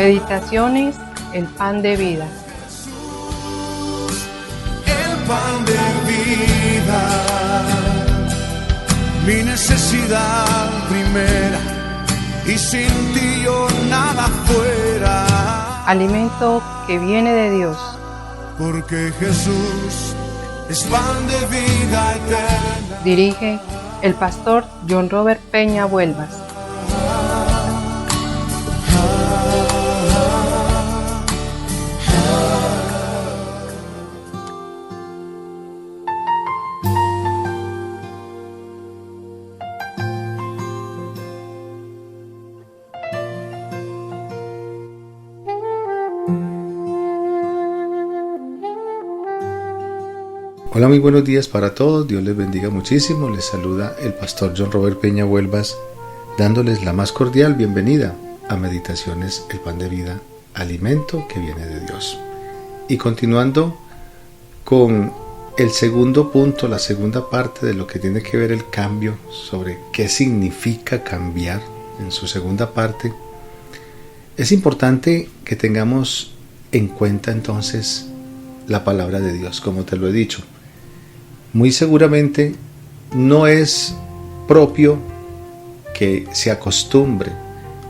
Meditaciones, el pan de vida. El pan de vida, mi necesidad primera, y sin ti yo nada fuera. Alimento que viene de Dios. Porque Jesús es pan de vida eterna. Dirige el pastor John Robert Peña Vuelvas. Hola, muy buenos días para todos, Dios les bendiga muchísimo, les saluda el pastor John Robert Peña Vuelvas, dándoles la más cordial bienvenida a Meditaciones, el pan de vida, alimento que viene de Dios. Y continuando con el segundo punto, la segunda parte de lo que tiene que ver el cambio, sobre qué significa cambiar en su segunda parte, es importante que tengamos en cuenta entonces la palabra de Dios, como te lo he dicho. Muy seguramente no es propio que se acostumbre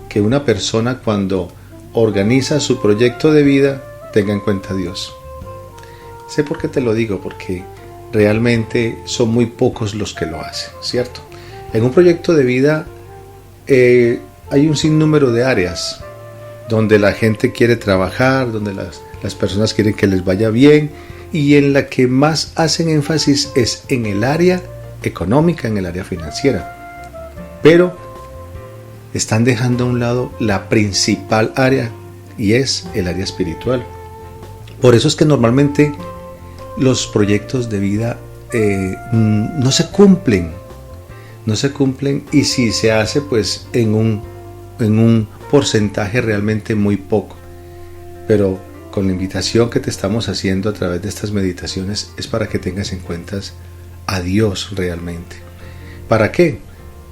que una persona cuando organiza su proyecto de vida tenga en cuenta a Dios. Sé por qué te lo digo, porque realmente son muy pocos los que lo hacen, ¿cierto? En un proyecto de vida hay un sinnúmero de áreas donde la gente quiere trabajar, donde las personas quieren que les vaya bien, y en la que más hacen énfasis es en el área económica, en el área financiera. Pero están dejando a un lado la principal área, y es el área espiritual. Por eso es que normalmente los proyectos de vida no se cumplen, y si se hace, pues en un porcentaje realmente muy poco. Pero con la invitación que te estamos haciendo a través de estas meditaciones es para que tengas en cuenta a Dios realmente. ¿Para qué?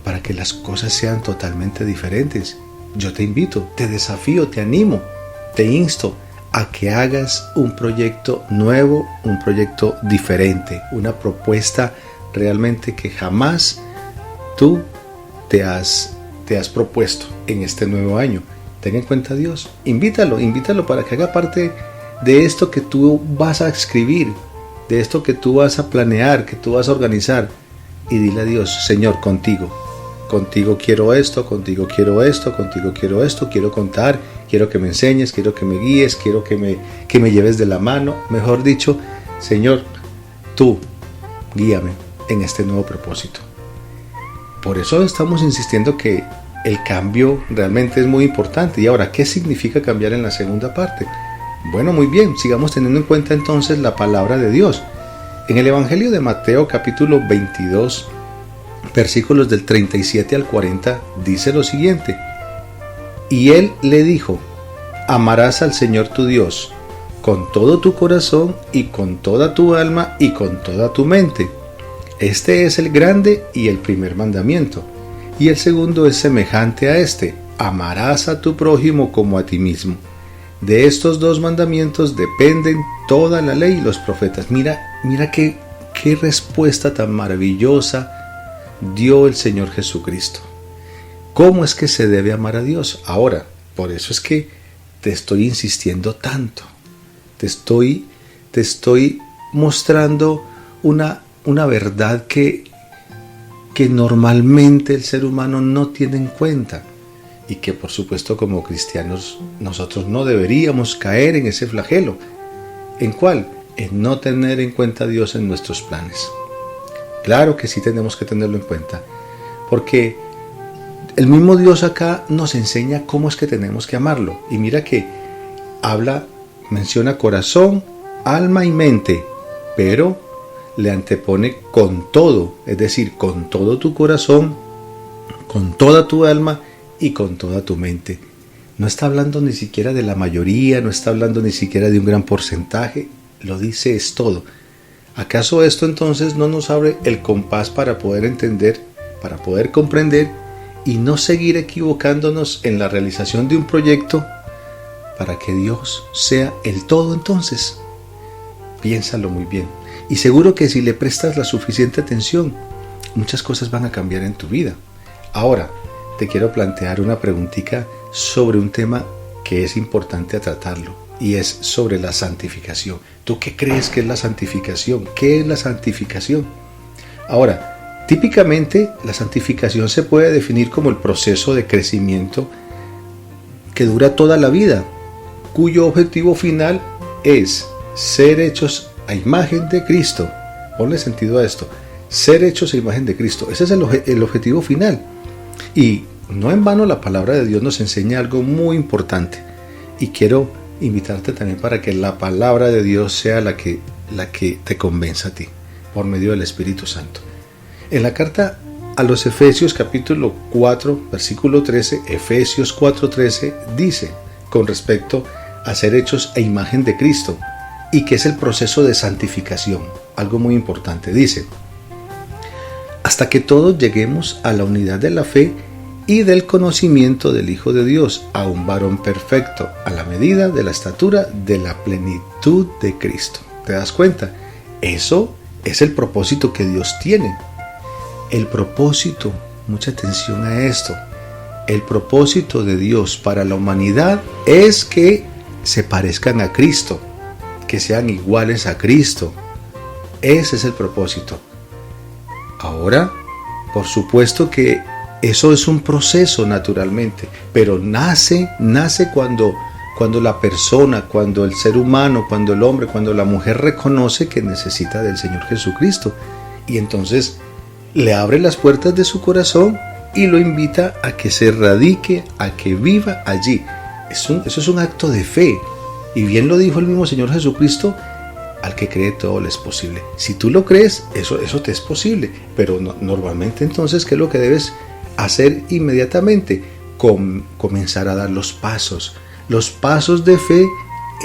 Para que las cosas sean totalmente diferentes. Yo te invito, te desafío, te animo, te insto a que hagas un proyecto nuevo, un proyecto diferente, una propuesta realmente que jamás tú te has propuesto en este nuevo año. Ten en cuenta a Dios, invítalo para que haga parte de esto que tú vas a escribir, de esto que tú vas a planear, que tú vas a organizar, y dile a Dios: Señor, contigo quiero esto, contigo quiero esto, contigo quiero esto, quiero contar, quiero que me enseñes, quiero que me guíes, quiero que me lleves de la mano. Mejor dicho, Señor, tú guíame en este nuevo propósito. Por eso estamos insistiendo que el cambio realmente es muy importante. Y ahora, ¿qué significa cambiar en la segunda parte? Bueno, muy bien, sigamos teniendo en cuenta entonces la palabra de Dios. En el Evangelio de Mateo, capítulo 22, versículos del 37 al 40, dice lo siguiente: Y él le dijo: amarás al Señor tu Dios con todo tu corazón y con toda tu alma y con toda tu mente. Este es el grande y el primer mandamiento. Y el segundo es semejante a este: amarás a tu prójimo como a ti mismo. De estos dos mandamientos dependen toda la ley y los profetas. Mira qué respuesta tan maravillosa dio el Señor Jesucristo. ¿Cómo es que se debe amar a Dios? Ahora, por eso es que te estoy insistiendo tanto. Te estoy mostrando una verdad que normalmente el ser humano no tiene en cuenta, y que por supuesto como cristianos nosotros no deberíamos caer en ese flagelo. ¿En cuál? En no tener en cuenta a Dios en nuestros planes. Claro que sí tenemos que tenerlo en cuenta, porque el mismo Dios acá nos enseña cómo es que tenemos que amarlo. Y mira que menciona corazón, alma y mente, pero le antepone con todo, es decir, con todo tu corazón, con toda tu alma y con toda tu mente. No está hablando ni siquiera de la mayoría, no está hablando ni siquiera de un gran porcentaje, lo dice es todo. ¿Acaso esto entonces no nos abre el compás para poder entender, para poder comprender y no seguir equivocándonos en la realización de un proyecto para que Dios sea el todo entonces? Piénsalo muy bien. Y seguro que si le prestas la suficiente atención, muchas cosas van a cambiar en tu vida. Ahora, te quiero plantear una preguntita sobre un tema que es importante a tratarlo, y es sobre la santificación. ¿Tú qué crees que es la santificación? ¿Qué es la santificación? Ahora, típicamente la santificación se puede definir como el proceso de crecimiento que dura toda la vida, cuyo objetivo final es ser hechos a imagen de Cristo. Ponle sentido a esto. Ser hechos a imagen de Cristo. Ese es el objetivo final. Y no en vano la palabra de Dios nos enseña algo muy importante. Y quiero invitarte también para que la palabra de Dios sea la que te convenza a ti, por medio del Espíritu Santo. En la carta a los Efesios capítulo 4, versículo 13, Efesios 4:13, dice con respecto a ser hechos a imagen de Cristo, y que es el proceso de santificación. Algo muy importante, dice: hasta que todos lleguemos a la unidad de la fe y del conocimiento del Hijo de Dios, a un varón perfecto, a la medida de la estatura de la plenitud de Cristo. ¿Te das cuenta? Eso es el propósito que Dios tiene. El propósito, mucha atención a esto, el propósito de Dios para la humanidad es que se parezcan a Cristo, que sean iguales a Cristo. Ese es el propósito. Ahora, por supuesto que eso es un proceso naturalmente, pero nace cuando la persona, cuando el ser humano, cuando el hombre, cuando la mujer reconoce que necesita del Señor Jesucristo, y entonces le abre las puertas de su corazón y lo invita a que se radique, a que viva allí. Eso es un acto de fe, y bien lo dijo el mismo Señor Jesucristo: al que cree todo le es posible. Si tú lo crees, eso te es posible, pero normalmente entonces, ¿qué es lo que debes hacer inmediatamente? Comenzar a dar los pasos de fe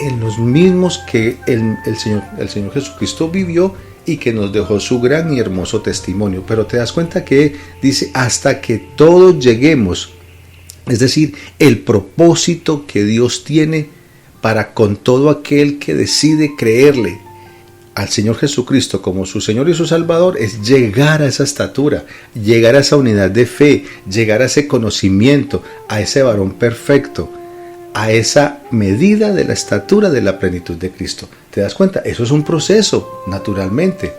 en los mismos que el Señor Jesucristo vivió y que nos dejó su gran y hermoso testimonio. Pero te das cuenta que dice hasta que todos lleguemos, es decir, el propósito que Dios tiene para con todo aquel que decide creerle al Señor Jesucristo como su Señor y su Salvador, es llegar a esa estatura, llegar a esa unidad de fe, llegar a ese conocimiento, a ese varón perfecto, a esa medida de la estatura de la plenitud de Cristo. ¿Te das cuenta? Eso es un proceso, naturalmente.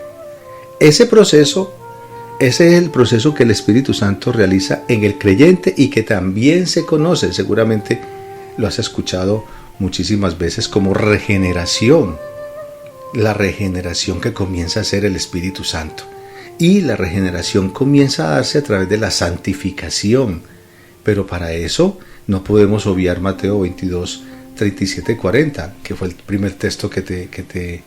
Ese es el proceso que el Espíritu Santo realiza en el creyente y que también se conoce, seguramente lo has escuchado muchísimas veces, como regeneración. La regeneración que comienza a ser el Espíritu Santo. Y la regeneración comienza a darse a través de la santificación. Pero para eso no podemos obviar Mateo 22, 37, 40, que fue el primer texto que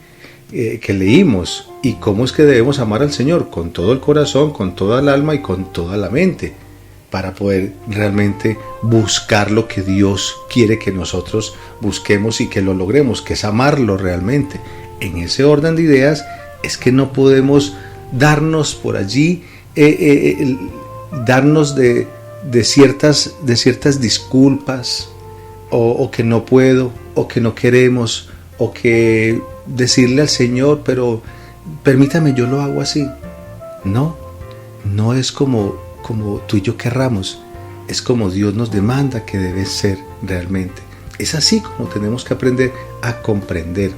leímos. ¿Y cómo es que debemos amar al Señor? Con todo el corazón, con toda el alma y con toda la mente, para poder realmente buscar lo que Dios quiere que nosotros busquemos y que lo logremos, que es amarlo realmente. En ese orden de ideas es que no podemos darnos por allí, darnos de ciertas disculpas, o que no puedo, o que no queremos, o que decirle al Señor, pero permítame, yo lo hago así. No es como tú y yo querramos, es como Dios nos demanda que debe ser realmente. Es así como tenemos que aprender a comprender.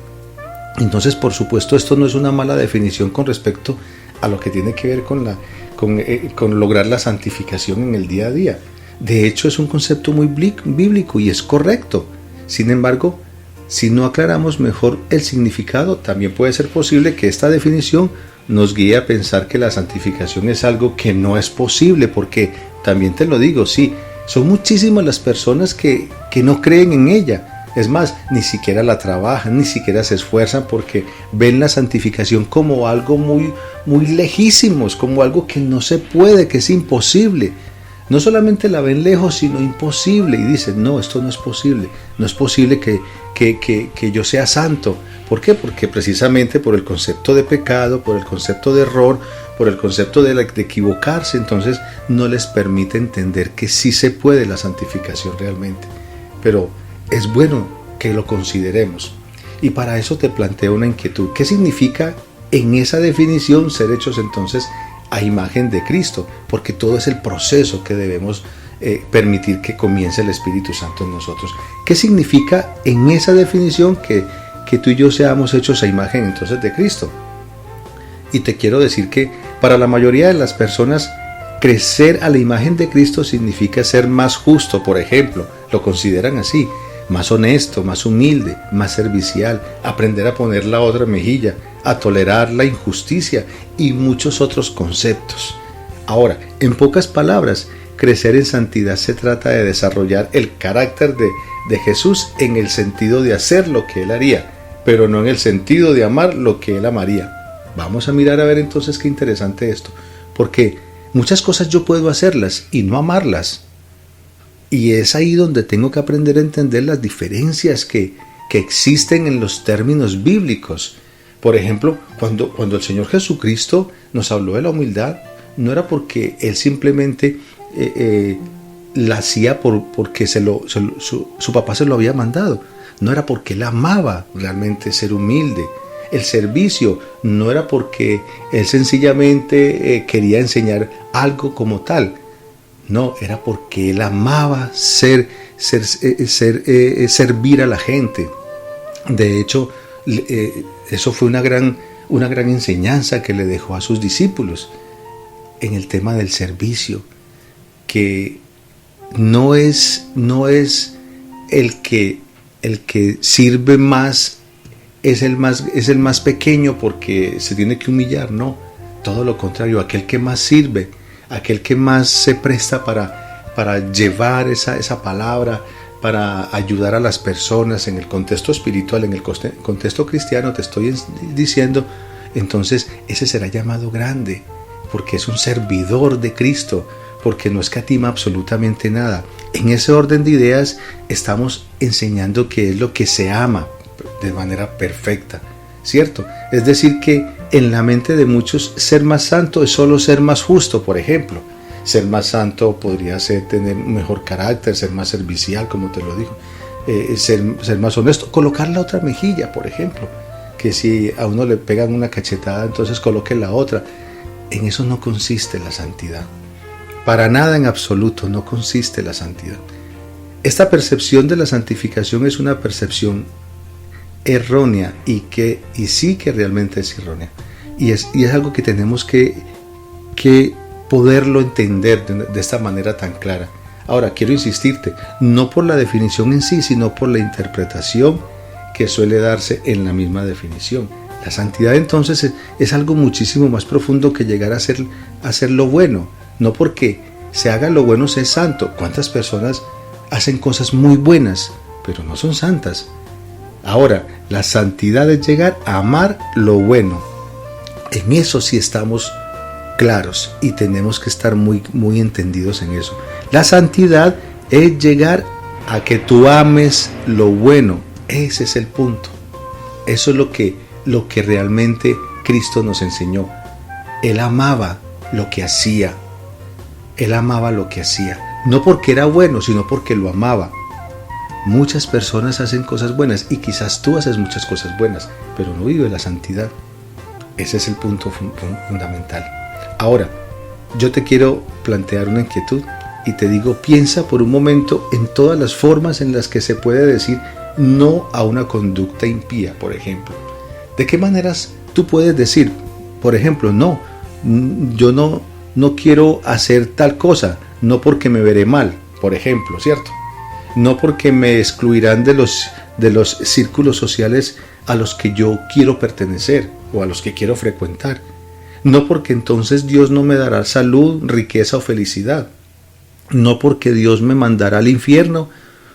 Entonces, por supuesto, esto no es una mala definición con respecto a lo que tiene que ver con lograr la santificación en el día a día. De hecho, es un concepto muy bíblico y es correcto. Sin embargo, si no aclaramos mejor el significado, también puede ser posible que esta definición nos guíe a pensar que la santificación es algo que no es posible, porque también te lo digo, sí, son muchísimas las personas que no creen en ella. Es más, ni siquiera la trabajan, ni siquiera se esfuerzan, porque ven la santificación como algo muy, muy lejísimos, como algo que no se puede, que es imposible. No solamente la ven lejos, sino imposible, y dicen: no, esto no es posible. No es posible que yo sea santo. ¿Por qué? Porque precisamente por el concepto de pecado, por el concepto de error, por el concepto de equivocarse, entonces no les permite entender que sí se puede la santificación realmente. Pero es bueno que lo consideremos. Y para eso te planteo una inquietud. ¿Qué significa en esa definición ser hechos entonces a imagen de Cristo? Porque todo es el proceso que debemos permitir que comience el Espíritu Santo en nosotros. ¿Qué significa en esa definición que tú y yo seamos hechos a imagen entonces de Cristo? Y te quiero decir que para la mayoría de las personas, crecer a la imagen de Cristo significa ser más justo, por ejemplo, lo consideran así, más honesto, más humilde, más servicial, aprender a poner la otra mejilla, a tolerar la injusticia y muchos otros conceptos. Ahora, en pocas palabras, crecer en santidad se trata de desarrollar el carácter de Jesús en el sentido de hacer lo que Él haría, pero no en el sentido de amar lo que Él amaría. Vamos a mirar a ver entonces qué interesante esto, porque muchas cosas yo puedo hacerlas y no amarlas. Y es ahí donde tengo que aprender a entender las diferencias que existen en los términos bíblicos. Por ejemplo, cuando el Señor Jesucristo nos habló de la humildad, no era porque Él simplemente la hacía porque su papá se lo había mandado. No era porque Él amaba realmente ser humilde. El servicio no era porque Él sencillamente quería enseñar algo como tal. No, era porque Él amaba servir a la gente. De hecho, eso fue una gran enseñanza que le dejó a sus discípulos en el tema del servicio, que no es el que sirve más es el más pequeño porque se tiene que humillar, no, todo lo contrario, aquel que más sirve, aquel que más se presta para llevar esa palabra, para ayudar a las personas en el contexto espiritual, en el contexto cristiano, te estoy diciendo, entonces ese será llamado grande, porque es un servidor de Cristo, porque no escatima absolutamente nada. En ese orden de ideas estamos enseñando qué es lo que se ama de manera perfecta, ¿cierto? Es decir que en la mente de muchos ser más santo es solo ser más justo, por ejemplo. Ser más santo podría ser tener un mejor carácter, ser más servicial, como te lo digo, ser más honesto, colocar la otra mejilla, por ejemplo, que si a uno le pegan una cachetada, entonces coloque la otra. En eso no consiste la santidad. Para nada en absoluto no consiste la santidad. Esta percepción de la santificación es una percepción errónea y sí que realmente es errónea. Y es algo que tenemos que poderlo entender de esta manera tan clara. Ahora, quiero insistirte, no por la definición en sí, sino por la interpretación que suele darse en la misma definición. La santidad entonces es algo muchísimo más profundo que llegar a hacer lo bueno. No porque se haga lo bueno ser santo. ¿Cuántas personas hacen cosas muy buenas, pero no son santas? Ahora, la santidad es llegar a amar lo bueno. En eso sí estamos claros y tenemos que estar muy, muy entendidos en eso. La santidad es llegar a que tú ames lo bueno. Ese es el punto. Eso es lo que realmente Cristo nos enseñó. Él amaba lo que hacía. Él amaba lo que hacía. No porque era bueno, sino porque lo amaba. Muchas personas hacen cosas buenas y quizás tú haces muchas cosas buenas, pero no vives la santidad. Ese es el punto fundamental. Ahora, yo te quiero plantear una inquietud y te digo, piensa por un momento en todas las formas en las que se puede decir no a una conducta impía, por ejemplo. ¿De qué maneras tú puedes decir, por ejemplo, no, yo no quiero hacer tal cosa, no porque me veré mal, por ejemplo, ¿cierto? No porque me excluirán de los círculos sociales a los que yo quiero pertenecer o a los que quiero frecuentar. No porque entonces Dios no me dará salud, riqueza o felicidad. No porque Dios me mandará al infierno.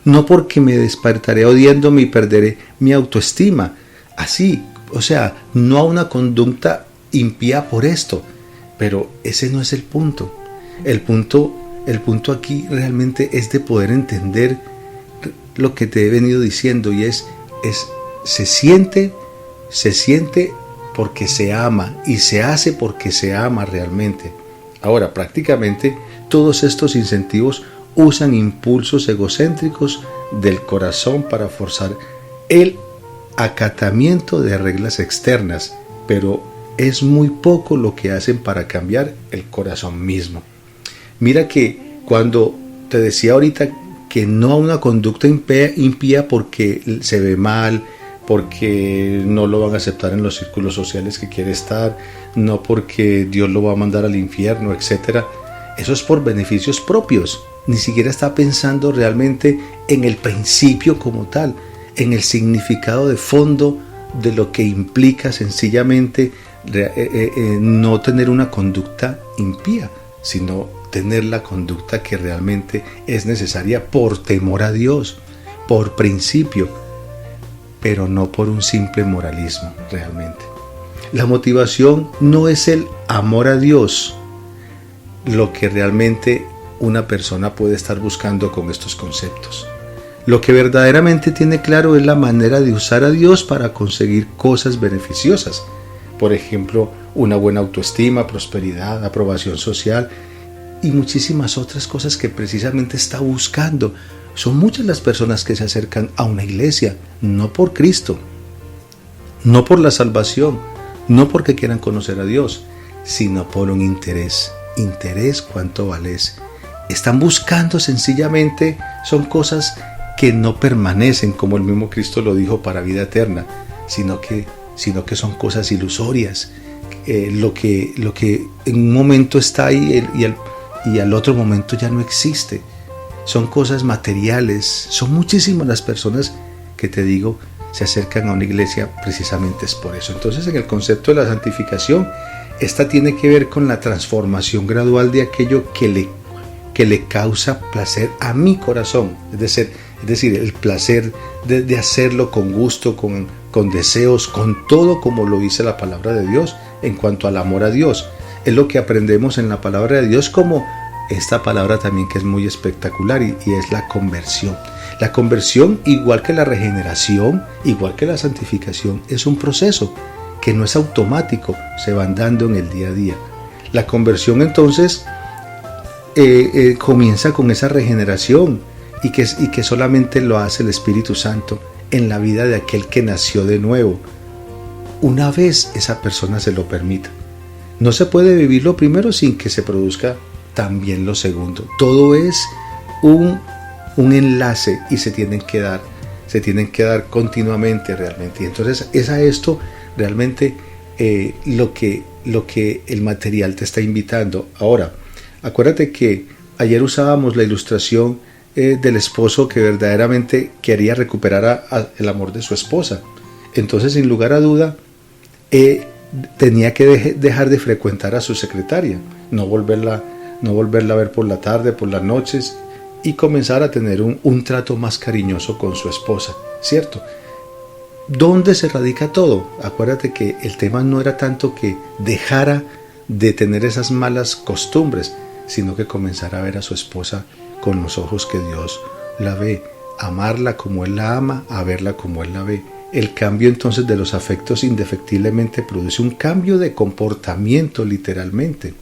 No porque me despertaré odiándome y perderé mi autoestima. Así, o sea, no a una conducta impía por esto. Pero ese no es el punto. El punto aquí realmente es de poder entender lo que te he venido diciendo y se siente porque se ama y se hace porque se ama realmente. Ahora, prácticamente todos estos incentivos usan impulsos egocéntricos del corazón para forzar el acatamiento de reglas externas, pero es muy poco lo que hacen para cambiar el corazón mismo. Mira que cuando te decía ahorita que no a una conducta impía porque se ve mal, porque no lo van a aceptar en los círculos sociales que quiere estar, no porque Dios lo va a mandar al infierno, etc. Eso es por beneficios propios. Ni siquiera está pensando realmente en el principio como tal, en el significado de fondo de lo que implica sencillamente no tener una conducta impía, sino tener la conducta que realmente es necesaria por temor a Dios, por principio, pero no por un simple moralismo realmente. La motivación no es el amor a Dios, lo que realmente una persona puede estar buscando con estos conceptos. Lo que verdaderamente tiene claro es la manera de usar a Dios para conseguir cosas beneficiosas. Por ejemplo, una buena autoestima, prosperidad, aprobación social y muchísimas otras cosas que precisamente está buscando. Son muchas las personas que se acercan a una iglesia, no por Cristo, no por la salvación, no porque quieran conocer a Dios, sino por un interés. Interés, ¿cuánto vales? Están buscando sencillamente, son cosas que no permanecen, como el mismo Cristo lo dijo, para vida eterna, sino que son cosas ilusorias, lo que en un momento está ahí y al otro momento ya no existe. Son cosas materiales. Son muchísimas las personas que te digo se acercan a una iglesia precisamente es por eso. Entonces, en el concepto de la santificación, esta tiene que ver con la transformación gradual de aquello que le causa placer a mi corazón, es decir, el placer de hacerlo con gusto, con deseos, con todo como lo dice la palabra de Dios en cuanto al amor a Dios. Es lo que aprendemos en la palabra de Dios, como esta palabra también que es muy espectacular y es la conversión. La conversión, igual que la regeneración, igual que la santificación, es un proceso que no es automático, se van dando en el día a día. La conversión entonces comienza con esa regeneración y que solamente lo hace el Espíritu Santo en la vida de aquel que nació de nuevo, una vez esa persona se lo permita. No se puede vivir lo primero sin que se produzca también lo segundo. Todo es un enlace y se tienen que dar continuamente realmente. Y entonces es a esto realmente lo que el material te está invitando. Ahora, acuérdate que ayer usábamos la ilustración del esposo que verdaderamente quería recuperar el amor de su esposa. Entonces, sin lugar a duda, tenía que dejar de frecuentar a su secretaria, no volverla a ver por la tarde, por las noches, y comenzar a tener un trato más cariñoso con su esposa, ¿cierto? ¿Dónde se radica todo? Acuérdate que el tema no era tanto que dejara de tener esas malas costumbres, sino que comenzara a ver a su esposa con los ojos que Dios la ve, amarla como Él la ama, a verla como Él la ve. El cambio entonces de los afectos indefectiblemente produce un cambio de comportamiento literalmente.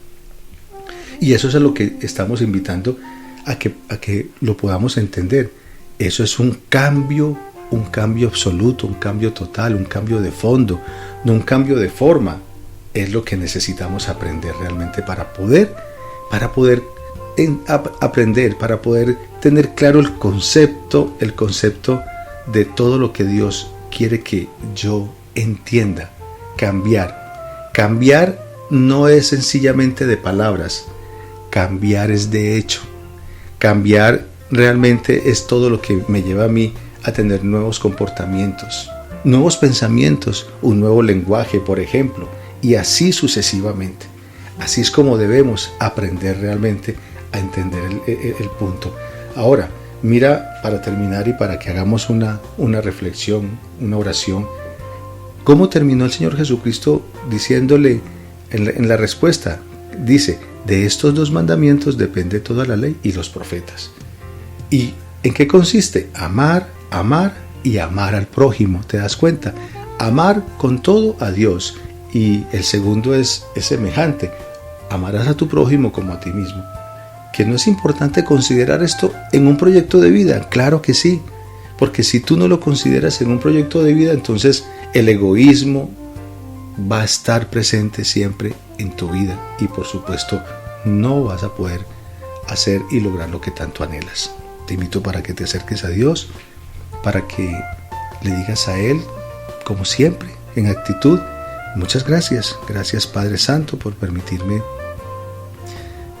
Y eso es a lo que estamos invitando a que lo podamos entender. Eso es un cambio absoluto, un cambio total, un cambio de fondo, no un cambio de forma. Es lo que necesitamos aprender realmente para poder aprender, para poder tener claro el concepto de todo lo que Dios quiere que yo entienda. Cambiar no es sencillamente de palabras, cambiar es de hecho. Cambiar realmente es todo lo que me lleva a mí a tener nuevos comportamientos, nuevos pensamientos, un nuevo lenguaje, por ejemplo, y así sucesivamente. Así es como debemos aprender realmente a entender el punto. Ahora, mira, para terminar y para que hagamos una reflexión, una oración, ¿cómo terminó el Señor Jesucristo diciéndole en la respuesta? Dice, de estos 2 mandamientos depende toda la ley y los profetas. ¿Y en qué consiste? Amar y amar al prójimo. ¿Te das cuenta? Amar con todo a Dios. Y el segundo es semejante. Amarás a tu prójimo como a ti mismo. ¿Que no es importante considerar esto en un proyecto de vida? Claro que sí. Porque si tú no lo consideras en un proyecto de vida, entonces el egoísmo va a estar presente siempre en tu vida y por supuesto no vas a poder hacer y lograr lo que tanto anhelas. Te invito para que te acerques a Dios, para que le digas a Él, como siempre, en actitud: muchas gracias, gracias Padre Santo por permitirme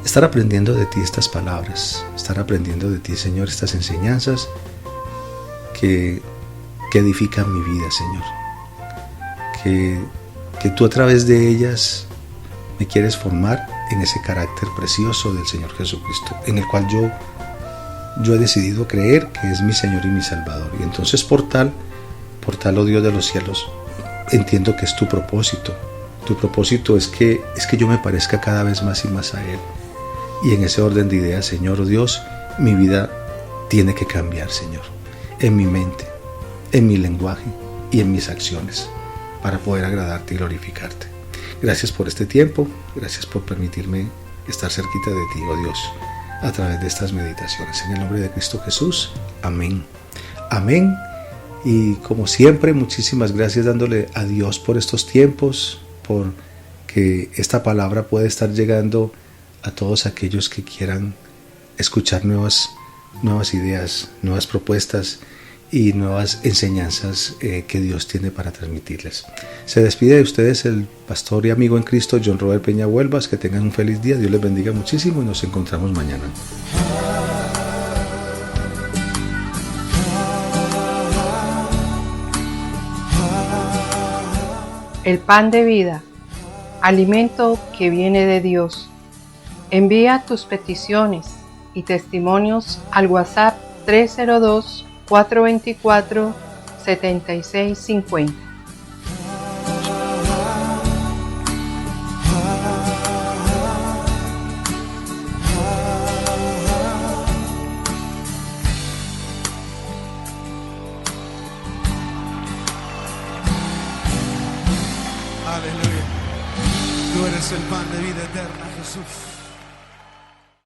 estar aprendiendo de ti estas palabras, estar aprendiendo de ti, Señor, estas enseñanzas que edifican mi vida, Señor. Que tú a través de ellas me quieres formar en ese carácter precioso del Señor Jesucristo, en el cual yo he decidido creer que es mi Señor y mi Salvador. Y entonces por tal, oh Dios de los cielos, entiendo que es tu propósito. Tu propósito es que yo me parezca cada vez más y más a Él. Y en ese orden de ideas, Señor, oh Dios, mi vida tiene que cambiar, Señor, en mi mente, en mi lenguaje y en mis acciones, para poder agradarte y glorificarte. Gracias por este tiempo, gracias por permitirme estar cerquita de ti, oh Dios, a través de estas meditaciones. En el nombre de Cristo Jesús, amén. Amén. Y como siempre, muchísimas gracias dándole a Dios por estos tiempos, por que esta palabra puede estar llegando a todos aquellos que quieran escuchar nuevas ideas, nuevas propuestas y nuevas enseñanzas que Dios tiene para transmitirles. Se despide de ustedes el pastor y amigo en Cristo John Robert Peña Huelvas. Que tengan un feliz día, Dios les bendiga muchísimo y nos encontramos mañana. El pan de vida, alimento que viene de Dios. Envía tus peticiones y testimonios al WhatsApp 302-424-7650. Aleluya. Tú eres el pan de vida eterna, Jesús.